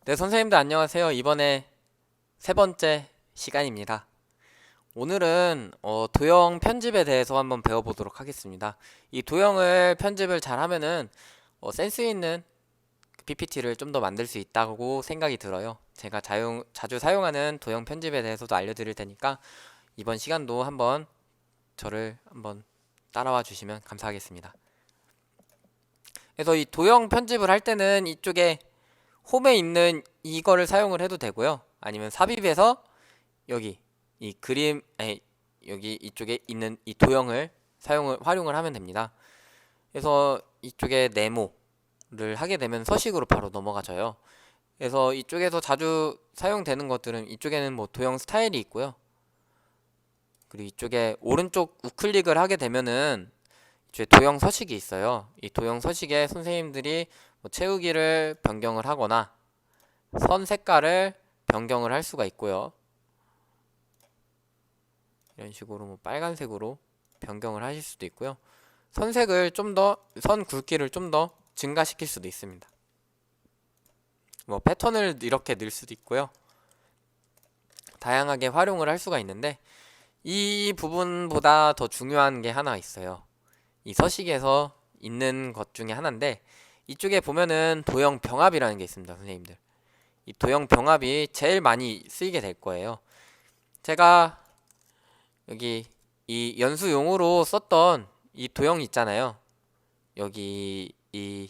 네, 선생님들 안녕하세요. 이번에 세 번째 시간입니다. 오늘은 도형 편집에 대해서 한번 배워보도록 하겠습니다. 이 도형을 편집을 잘 하면은 센스 있는 PPT를 좀 더 만들 수 있다고 생각이 들어요. 제가 자주 사용하는 도형 편집에 대해서도 알려드릴 테니까 이번 시간도 한번 저를 한번 따라와 주시면 감사하겠습니다. 그래서 이 도형 편집을 할 때는 이쪽에 홈에 있는 이거를 사용을 해도 되고요. 아니면 삽입해서 여기 이 그림 아니 여기 이쪽에 있는 이 도형을 활용을 하면 됩니다. 그래서 이쪽에 네모를 하게 되면 서식으로 바로 넘어가져요. 그래서 이쪽에서 자주 사용되는 것들은 이쪽에는 뭐 도형 스타일이 있고요. 그리고 이쪽에 오른쪽 우클릭을 하게 되면은 이쪽에 도형 서식이 있어요. 이 도형 서식에 선생님들이 뭐 채우기를 변경을 하거나 선 색깔을 변경을 할 수가 있고요. 이런 식으로 뭐 빨간색으로 변경을 하실 수도 있고요. 선색을 좀 더, 선 굵기를 좀 더 증가시킬 수도 있습니다. 뭐 패턴을 이렇게 넣을 수도 있고요. 다양하게 활용을 할 수가 있는데 이 부분보다 더 중요한 게 하나 있어요. 이 서식에서 있는 것 중에 하나인데 이쪽에 보면은 도형 병합이라는 게 있습니다, 선생님들. 이 도형 병합이 제일 많이 쓰이게 될 거예요. 제가 여기 이 연수용으로 썼던 이 도형 있잖아요. 여기 이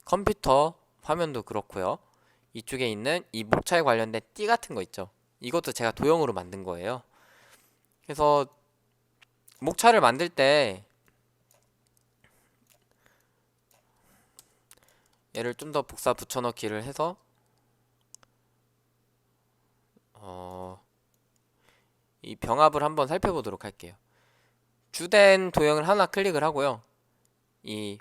컴퓨터 화면도 그렇고요. 이쪽에 있는 이 목차에 관련된 띠 같은 거 있죠. 이것도 제가 도형으로 만든 거예요. 그래서 목차를 만들 때 얘를 좀 더 복사 붙여넣기를 해서 이 병합을 한번 살펴보도록 할게요. 주된 도형을 하나 클릭을 하고요. 이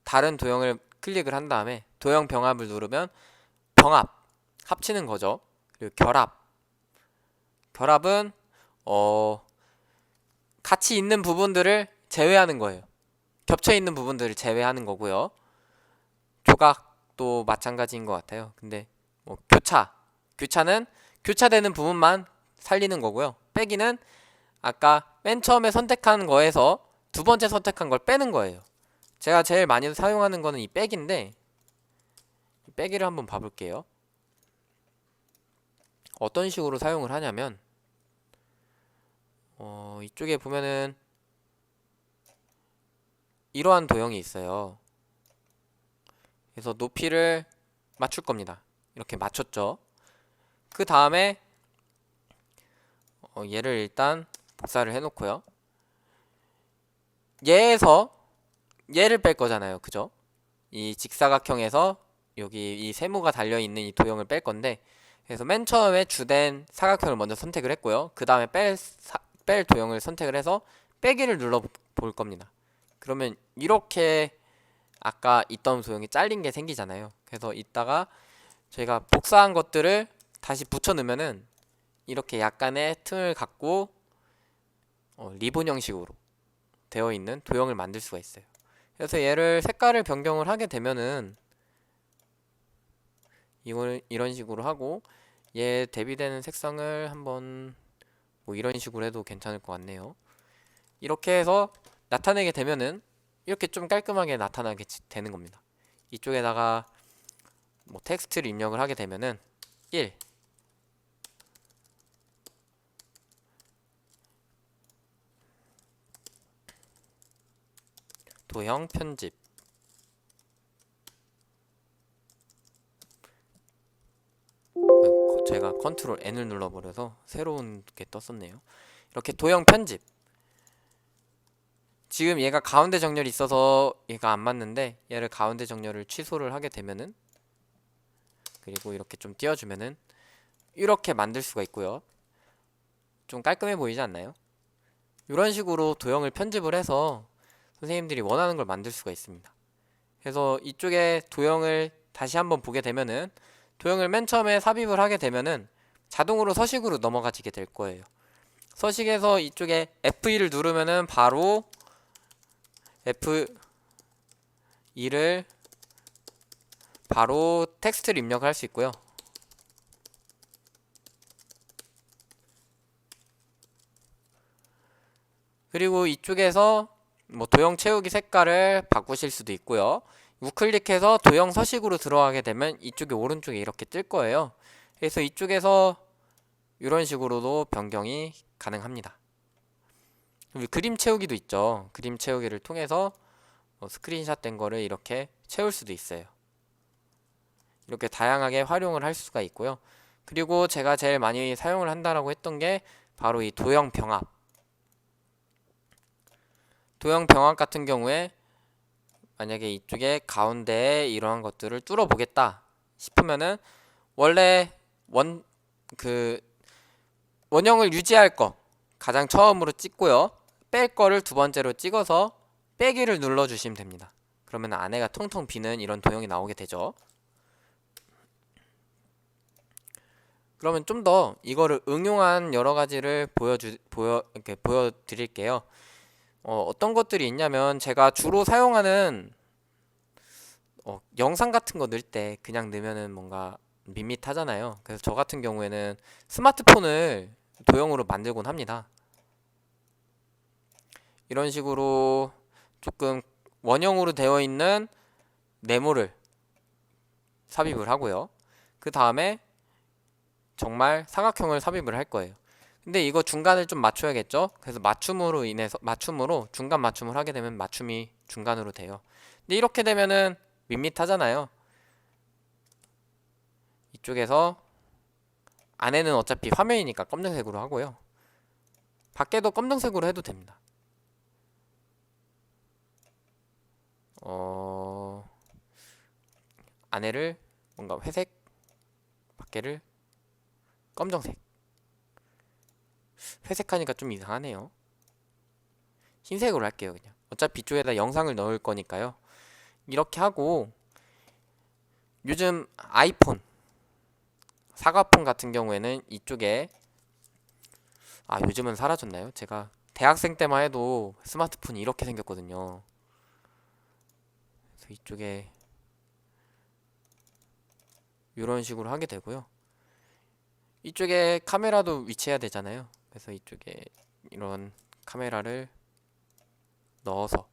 다른 도형을 클릭을 한 다음에 도형 병합을 누르면 병합, 합치는 거죠. 그리고 결합은 같이 있는 부분들을 제외하는 거예요. 겹쳐 있는 부분들을 제외하는 거고요. 조각도 마찬가지인 것 같아요. 근데 뭐 교차는 교차되는 부분만 살리는 거고요. 빼기는 아까 맨 처음에 선택한 거에서 두 번째 선택한 걸 빼는 거예요. 제가 제일 많이 사용하는 거는 이 빼기인데 이 빼기를 한번 봐볼게요. 어떤 식으로 사용을 하냐면 이쪽에 보면은 이러한 도형이 있어요. 그래서 높이를 맞출 겁니다. 이렇게 맞췄죠. 그 다음에 얘를 일단 복사를 해놓고요. 얘에서 얘를 뺄 거잖아요. 그죠? 이 직사각형에서 여기 이 세모가 달려있는 이 도형을 뺄 건데 그래서 맨 처음에 주된 사각형을 먼저 선택을 했고요. 그 다음에 뺄 도형을 선택을 해서 빼기를 눌러 볼 겁니다. 그러면 이렇게 아까 있던 도형이 잘린 게 생기잖아요. 그래서 이따가 저희가 복사한 것들을 다시 붙여 넣으면은 이렇게 약간의 틈을 갖고 리본 형식으로 되어 있는 도형을 만들 수가 있어요. 그래서 얘를 색깔을 변경을 하게 되면은 이런 식으로 하고 얘 대비되는 색상을 한번 뭐 이런 식으로 해도 괜찮을 것 같네요. 이렇게 해서 나타내게 되면은 이렇게 좀 깔끔하게 나타나게 되는 겁니다. 이쪽에다가 뭐 텍스트를 입력을 하게 되면은 1 도형 편집 제가 컨트롤 N을 눌러버려서 새로운 게 떴었네요. 이렇게 도형 편집 지금 얘가 가운데 정렬이 있어서 얘가 안 맞는데 얘를 가운데 정렬을 취소를 하게 되면은 그리고 이렇게 좀 띄워주면은 이렇게 만들 수가 있고요. 좀 깔끔해 보이지 않나요? 이런 식으로 도형을 편집을 해서 선생님들이 원하는 걸 만들 수가 있습니다. 그래서 이쪽에 도형을 다시 한번 보게 되면은 도형을 맨 처음에 삽입을 하게 되면은 자동으로 서식으로 넘어가지게 될 거예요. 서식에서 이쪽에 F2를 누르면은 바로 F2를 바로 텍스트를 입력을 할 수 있고요. 그리고 이쪽에서 뭐 도형 채우기 색깔을 바꾸실 수도 있고요. 우클릭해서 도형 서식으로 들어가게 되면 이쪽에 오른쪽에 이렇게 뜰 거예요. 그래서 이쪽에서 이런 식으로도 변경이 가능합니다. 그림 채우기도 있죠. 그림 채우기를 통해서 스크린샷 된 거를 이렇게 채울 수도 있어요. 이렇게 다양하게 활용을 할 수가 있고요. 그리고 제가 제일 많이 사용을 한다라고 했던 게 바로 이 도형 병합. 도형 병합 같은 경우에 만약에 이쪽에 가운데에 이러한 것들을 뚫어 보겠다 싶으면은 원래 원형을 유지할 거 가장 처음으로 찍고요. 뺄 거를 두 번째로 찍어서 빼기를 눌러 주시면 됩니다. 그러면 안에가 텅텅 비는 이런 도형이 나오게 되죠. 그러면 좀 더 이거를 응용한 여러 가지를 이렇게 보여드릴게요. 어떤 것들이 있냐면 제가 주로 사용하는 영상 같은 거 넣을 때 그냥 넣으면은 뭔가 밋밋하잖아요. 그래서 저 같은 경우에는 스마트폰을 도형으로 만들곤 합니다. 이런 식으로 조금 원형으로 되어 있는 네모를 삽입을 하고요. 그 다음에 정말 삼각형을 삽입을 할 거예요. 근데 이거 중간을 좀 맞춰야겠죠? 그래서 맞춤으로 중간 맞춤을 하게 되면 맞춤이 중간으로 돼요. 근데 이렇게 되면은 밋밋하잖아요. 이쪽에서 안에는 어차피 화면이니까 검정색으로 하고요. 밖에도 검정색으로 해도 됩니다. 안에를 뭔가 회색, 밖에를 검정색. 회색하니까 좀 이상하네요. 흰색으로 할게요, 그냥. 어차피 이쪽에다 영상을 넣을 거니까요. 이렇게 하고 요즘 아이폰 사과폰 같은 경우에는 이쪽에 요즘은 사라졌나요? 제가 대학생 때만 해도 스마트폰이 이렇게 생겼거든요. 그래서 이쪽에 이런 식으로 하게 되고요. 이쪽에 카메라도 위치해야 되잖아요. 그래서 이쪽에 이런 카메라를 넣어서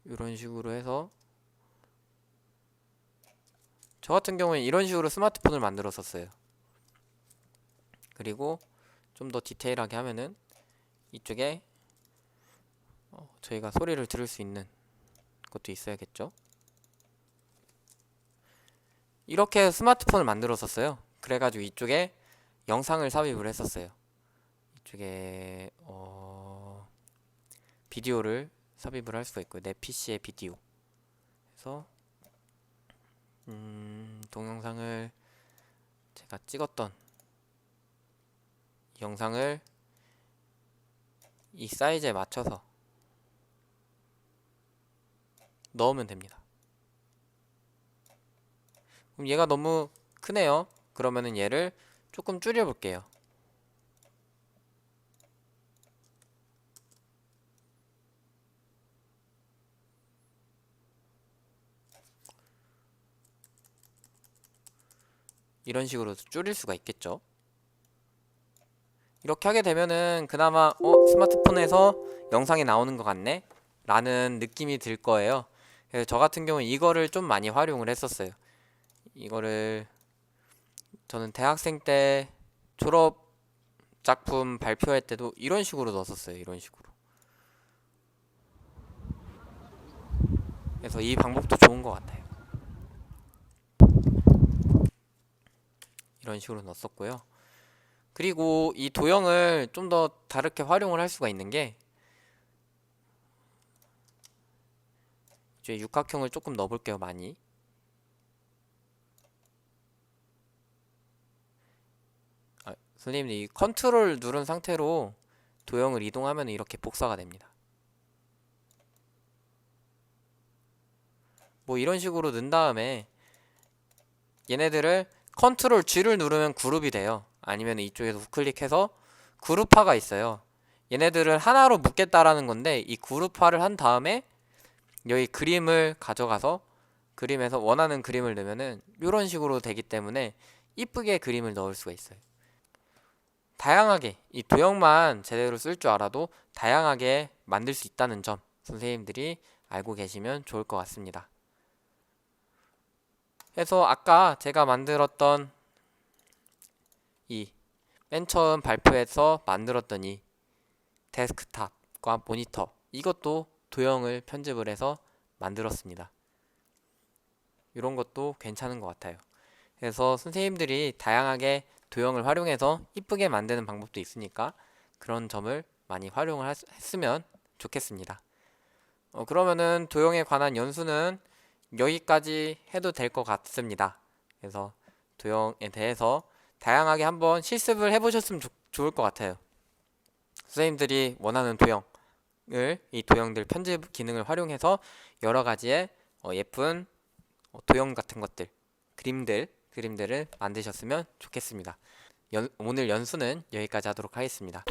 이런 식으로 해서 저 같은 경우에 이런 식으로 스마트폰을 만들었었어요. 그리고 좀 더 디테일하게 하면은 이쪽에 저희가 소리를 들을 수 있는 것도 있어야겠죠. 이렇게 스마트폰을 만들었었어요. 그래가지고 이쪽에 영상을 삽입을 했었어요. 이쪽에 비디오를 삽입을 할 수가 있고요. 내 PC의 비디오. 그래서 동영상을 제가 찍었던 영상을 이 사이즈에 맞춰서 넣으면 됩니다. 그럼 얘가 너무 크네요. 그러면은 얘를 조금 줄여 볼게요. 이런 식으로 줄일 수가 있겠죠. 이렇게 하게 되면은 그나마 스마트폰에서 영상이 나오는 것 같네 라는 느낌이 들 거예요. 그래서 저 같은 경우는 이거를 좀 많이 활용을 했었어요. 이거를 저는 대학생 때 졸업 작품 발표할 때도 이런 식으로 넣었었어요. 이런 식으로. 그래서 이 방법도 좋은 것 같아요. 이런 식으로 넣었었고요. 그리고 이 도형을 좀 더 다르게 활용을 할 수가 있는 게 이제 육각형을 조금 넣어볼게요. 많이. 선생님들 이 컨트롤 누른 상태로 도형을 이동하면 이렇게 복사가 됩니다. 뭐 이런 식으로 넣은 다음에 얘네들을 컨트롤 G를 누르면 그룹이 돼요. 아니면 이쪽에서 우클릭해서 그룹화가 있어요. 얘네들을 하나로 묶겠다라는 건데, 이 그룹화를 한 다음에 여기 그림을 가져가서 그림에서 원하는 그림을 넣으면은 이런 식으로 되기 때문에 이쁘게 그림을 넣을 수가 있어요. 다양하게 이 도형만 제대로 쓸 줄 알아도 다양하게 만들 수 있다는 점 선생님들이 알고 계시면 좋을 것 같습니다. 그래서 아까 제가 만들었던 이 맨 처음 발표에서 만들었던 이 데스크탑과 모니터, 이것도 도형을 편집을 해서 만들었습니다. 이런 것도 괜찮은 것 같아요. 그래서 선생님들이 다양하게 도형을 활용해서 이쁘게 만드는 방법도 있으니까 그런 점을 많이 활용을 했으면 좋겠습니다. 그러면은 도형에 관한 연수는 여기까지 해도 될 것 같습니다. 그래서 도형에 대해서 다양하게 한번 실습을 해보셨으면 좋을 것 같아요. 선생님들이 원하는 도형을, 이 도형들 편집 기능을 활용해서 여러 가지의 예쁜 도형 같은 것들, 그림들을 만드셨으면 좋겠습니다. 오늘 연수는 여기까지 하도록 하겠습니다.